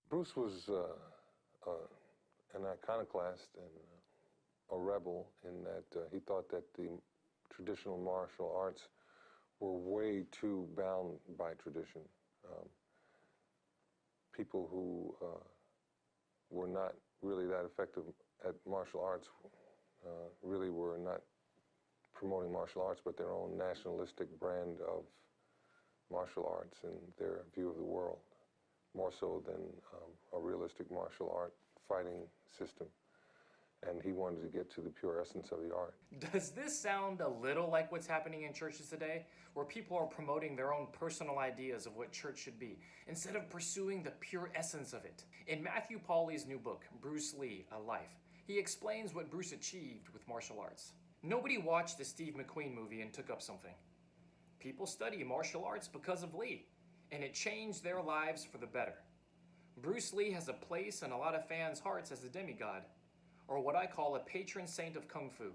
Bruce was an iconoclast and a rebel in that he thought that the traditional martial arts were way too bound by tradition. Um, People who were not really that effective at martial arts really were not promoting martial arts, but their own nationalistic brand of martial arts and their view of the world, more so than a realistic martial art fighting system. And he wanted to get to the pure essence of the art. Does this sound a little like what's happening in churches today, where people are promoting their own personal ideas of what church should be, instead of pursuing the pure essence of it? In Matthew Pauly's new book, Bruce Lee, A Life, he explains what Bruce achieved with martial arts. Nobody watched the Steve McQueen movie and took up something. People study martial arts because of Lee, and it changed their lives for the better. Bruce Lee has a place in a lot of fans' hearts as a demigod, or what I call a patron saint of Kung Fu.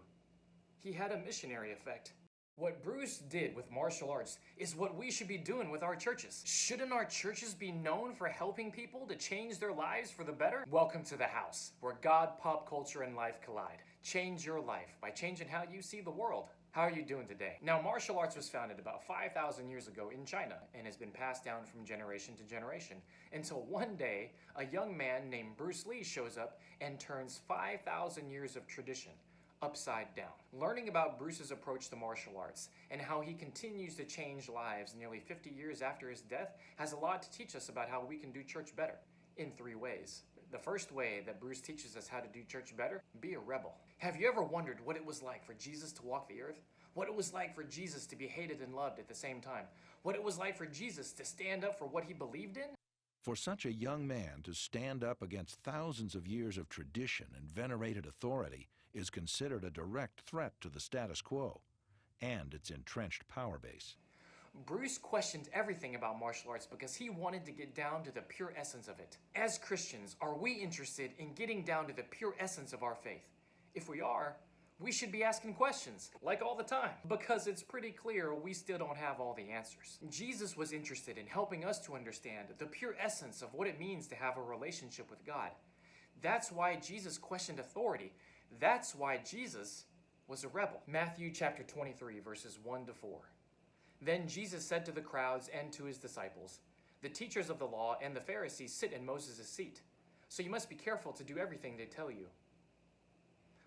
He had a missionary effect. What Bruce did with martial arts is what we should be doing with our churches. Shouldn't our churches be known for helping people to change their lives for the better? Welcome to the house, where God, pop culture, and life collide. Change your life by changing how you see the world. How are you doing today? Now, martial arts was founded about 5,000 years ago in China and has been passed down from generation to generation until one day a young man named Bruce Lee shows up and turns 5,000 years of tradition upside down. Learning about Bruce's approach to martial arts and how he continues to change lives nearly 50 years after his death has a lot to teach us about how we can do church better in 3 ways. The first way that Bruce teaches us how to do church better: be a rebel. Have you ever wondered what it was like for Jesus to walk the earth? What it was like for Jesus to be hated and loved at the same time? What it was like for Jesus to stand up for what he believed in? For such a young man to stand up against thousands of years of tradition and venerated authority is considered a direct threat to the status quo and its entrenched power base. Bruce questioned everything about martial arts because he wanted to get down to the pure essence of it. As Christians, are we interested in getting down to the pure essence of our faith? If we are, we should be asking questions, like all the time, because it's pretty clear we still don't have all the answers. Jesus was interested in helping us to understand the pure essence of what it means to have a relationship with God. That's why Jesus questioned authority. That's why Jesus was a rebel. Matthew chapter 23, verses 1 to 4. Then Jesus said to the crowds and to his disciples, "The teachers of the law and the Pharisees sit in Moses' seat, so you must be careful to do everything they tell you.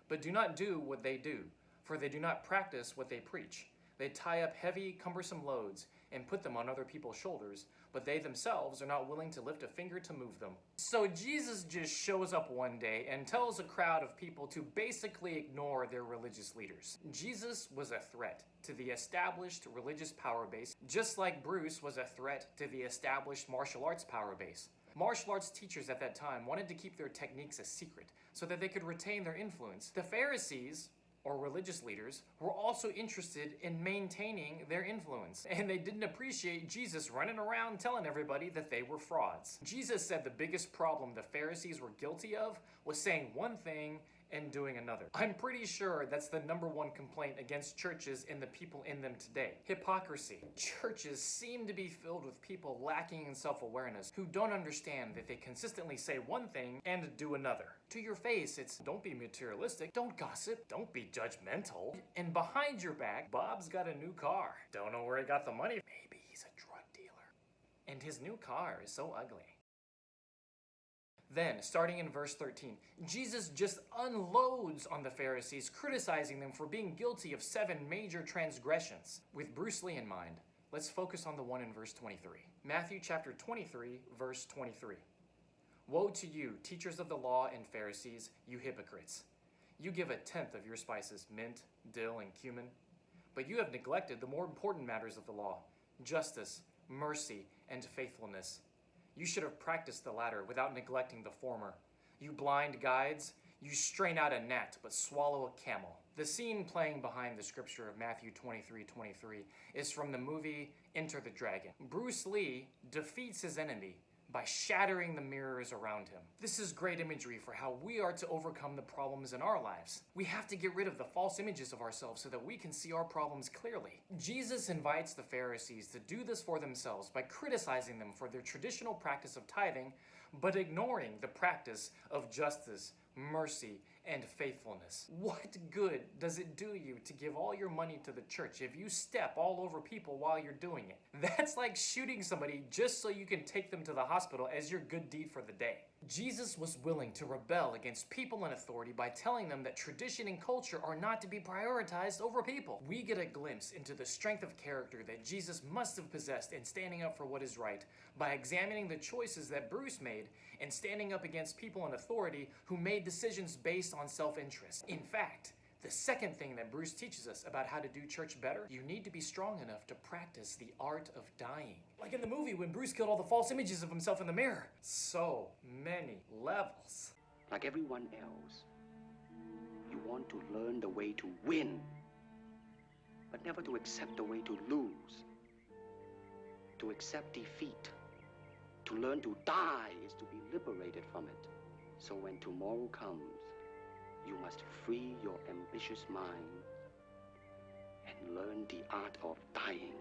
But do not do what they do, for they do not practice what they preach. They tie up heavy, cumbersome loads and put them on other people's shoulders, but they themselves are not willing to lift a finger to move them." So Jesus just shows up one day and tells a crowd of people to basically ignore their religious leaders. Jesus was a threat to the established religious power base, just like Bruce was a threat to the established martial arts power base. Martial arts teachers at that time wanted to keep their techniques a secret so that they could retain their influence. The Pharisees, or religious leaders, were also interested in maintaining their influence, and they didn't appreciate Jesus running around telling everybody that they were frauds. Jesus said the biggest problem the Pharisees were guilty of was saying one thing and doing another. I'm pretty sure that's the #1 complaint against churches and the people in them today: hypocrisy. Churches seem to be filled with people lacking in self-awareness who don't understand that they consistently say one thing and do another. To your face, it's don't be materialistic, don't gossip, don't be judgmental. And behind your back, Bob's got a new car. Don't know where he got the money. Maybe he's a drug dealer. And his new car is so ugly. Then, starting in verse 13, Jesus just unloads on the Pharisees, criticizing them for being guilty of 7 major transgressions. With Bruce Lee in mind, let's focus on the one in verse 23. Matthew chapter 23, verse 23. "Woe to you, teachers of the law and Pharisees, you hypocrites! You give 1/10 of your spices, mint, dill, and cumin, but you have neglected the more important matters of the law: justice, mercy, and faithfulness. You should have practiced the latter without neglecting the former. You blind guides, you strain out a gnat but swallow a camel." The scene playing behind the scripture of Matthew 23:23 is from the movie Enter the Dragon. Bruce Lee defeats his enemy by shattering the mirrors around him. This is great imagery for how we are to overcome the problems in our lives. We have to get rid of the false images of ourselves so that we can see our problems clearly. Jesus invites the Pharisees to do this for themselves by criticizing them for their traditional practice of tithing, but ignoring the practice of justice, mercy, and faithfulness. What good does it do you to give all your money to the church if you step all over people while you're doing it? That's like shooting somebody just so you can take them to the hospital as your good deed for the day. Jesus was willing to rebel against people in authority by telling them that tradition and culture are not to be prioritized over people. We get a glimpse into the strength of character that Jesus must have possessed in standing up for what is right by examining the choices that Bruce made and standing up against people in authority who made decisions based on self-interest. In fact, the second thing that Bruce teaches us about how to do church better, you need to be strong enough to practice the art of dying. Like in the movie when Bruce killed all the false images of himself in the mirror. So many levels. Like everyone else, you want to learn the way to win, but never to accept the way to lose. To accept defeat, to learn to die is to be liberated from it. So when tomorrow comes, you must free your ambitious mind and learn the art of dying.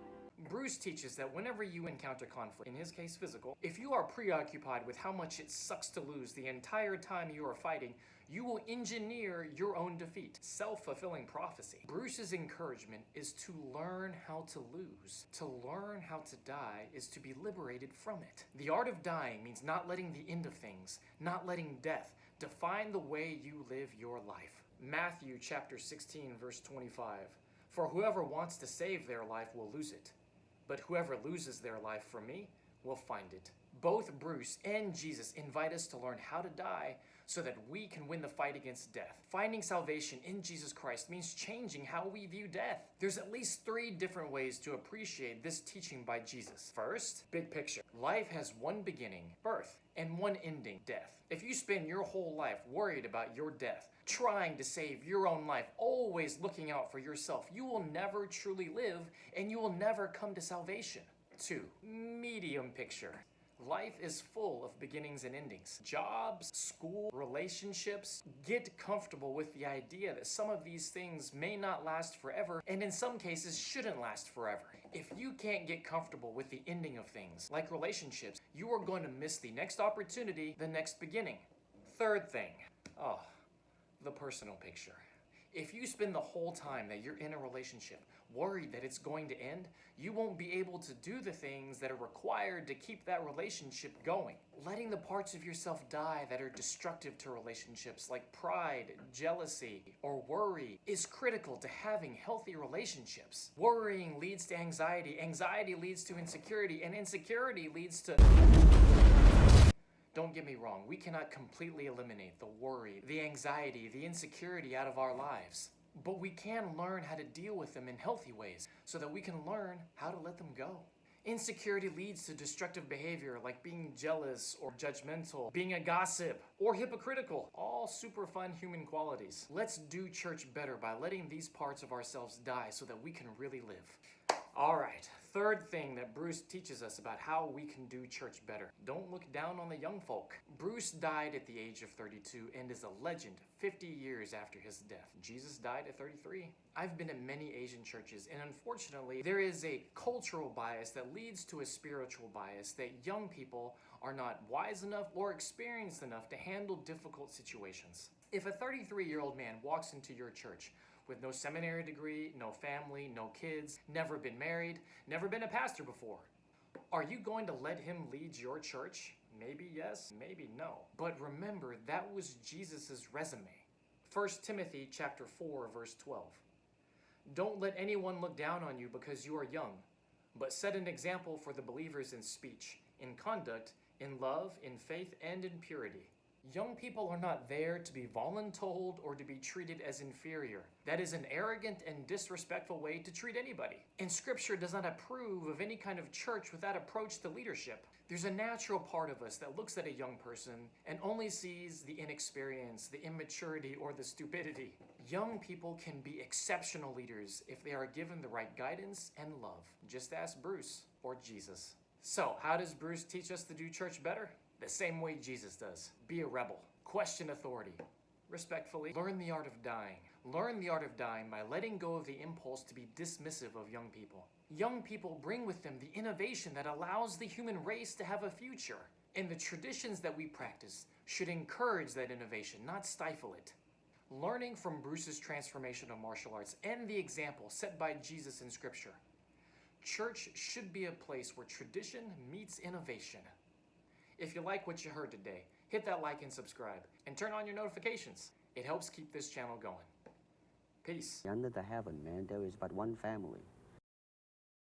Bruce teaches that whenever you encounter conflict, in his case physical, if you are preoccupied with how much it sucks to lose the entire time you are fighting, you will engineer your own defeat. Self-fulfilling prophecy. Bruce's encouragement is to learn how to lose. To learn how to die is to be liberated from it. The art of dying means not letting the end of things, not letting death define the way you live your life. Matthew chapter 16 verse 25. For whoever wants to save their life will lose it, but whoever loses their life for me will find it. Both Bruce and Jesus invite us to learn how to die so that we can win the fight against death. Finding salvation in Jesus Christ means changing how we view death. There's at least 3 different ways to appreciate this teaching by Jesus. First, big picture. Life has one beginning, birth, and one ending, death. If you spend your whole life worried about your death, trying to save your own life, always looking out for yourself, you will never truly live and you will never come to salvation. 2, medium picture. Life is full of beginnings and endings. Jobs, school, relationships. Get comfortable with the idea that some of these things may not last forever, and in some cases shouldn't last forever. If you can't get comfortable with the ending of things, like relationships, you are going to miss the next opportunity, the next beginning. Third thing, the personal picture. If you spend the whole time that you're in a relationship worried that it's going to end, you won't be able to do the things that are required to keep that relationship going. Letting the parts of yourself die that are destructive to relationships like pride, jealousy, or worry is critical to having healthy relationships. Worrying leads to anxiety, anxiety leads to insecurity, and insecurity leads to... Don't get me wrong, we cannot completely eliminate the worry, the anxiety, the insecurity out of our lives. But we can learn how to deal with them in healthy ways so that we can learn how to let them go. Insecurity leads to destructive behavior like being jealous or judgmental, being a gossip, or hypocritical. All super fun human qualities. Let's do church better by letting these parts of ourselves die so that we can really live. All right, third thing that Bruce teaches us about how we can do church better. Don't look down on the young folk. Bruce died at the age of 32 and is a legend 50 years after his death. Jesus died at 33. I've been in many Asian churches, and unfortunately, there is a cultural bias that leads to a spiritual bias that young people are not wise enough or experienced enough to handle difficult situations. If a 33-year-old man walks into your church with no seminary degree, no family, no kids, never been married, never been a pastor before, are you going to let him lead your church? Maybe yes, maybe no. But remember, that was Jesus' resume. 1 Timothy chapter 4, verse 12. Don't let anyone look down on you because you are young, but set an example for the believers in speech, in conduct, in love, in faith, and in purity. Young people are not there to be voluntold or to be treated as inferior. That is an arrogant and disrespectful way to treat anybody. And Scripture does not approve of any kind of church with that approach to leadership. There's a natural part of us that looks at a young person and only sees the inexperience, the immaturity, or the stupidity. Young people can be exceptional leaders if they are given the right guidance and love. Just ask Bruce or Jesus. So, how does Bruce teach us to do church better? The same way Jesus does. Be a rebel. Question authority. Respectfully, learn the art of dying. Learn the art of dying by letting go of the impulse to be dismissive of young people. Young people bring with them the innovation that allows the human race to have a future. And the traditions that we practice should encourage that innovation, not stifle it. Learning from Bruce's transformation of martial arts and the example set by Jesus in Scripture, church should be a place where tradition meets innovation. If you like what you heard today, hit that like and subscribe, and turn on your notifications. It helps keep this channel going. Peace. Under the heaven, man, there is but one family.